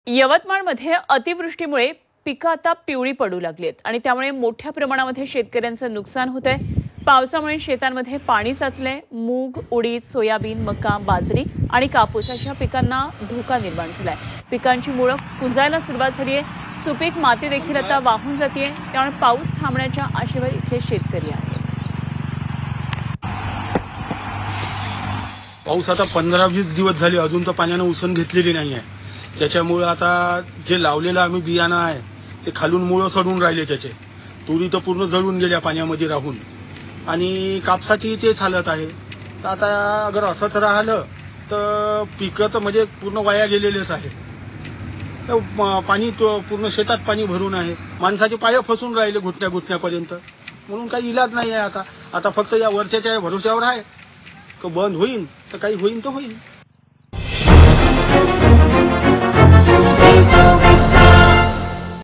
यवतमाळमध्ये अतिवृष्टीमुळे पिकं आता पिवळी पडू लागलीत आणि त्यामुळे मोठ्या प्रमाणामध्ये शेतकऱ्यांचं नुकसान होतंय। पावसामुळे शेतांमध्ये पाणी साचलंय। मूग, उडीद, सोयाबीन, मका, बाजरी आणि कापूस अशा पिकांना धोका निर्माण झालाय। पिकांची मुळं कुजायला सुरुवात झाली आहे। सुपीक माती देखील आता वाहून जाते, त्यामुळे पाऊस थांबण्याच्या आशेवर इथले शेतकरी आहेत। पाऊस आता 15-20 दिवस झाले, अजून तर पाण्याने उसण घेतलेली नाही आहे। त्याच्यामुळे आता जे लावलेलं आम्ही बियाणं आहे ते खालून मुळं सडून राहिले। त्याचे तुरी तर पूर्ण जळून गेल्या पाण्यामध्ये राहून, आणि कापसाची तेच हालत आहे। तर आता अगर असंच राहिलं तर पिकं तर म्हणजे पूर्ण वाया गेलेलेच आहे। पाणी पूर्ण शेतात पाणी भरून आहे, माणसाचे पाय फसून राहिले घुटण्यापर्यंत, म्हणून काही इलाज नाही आहे। आता फक्त या वर्षाच्या भरोश्यावर आहे, बंद होईल तर काही होईल तर होईल।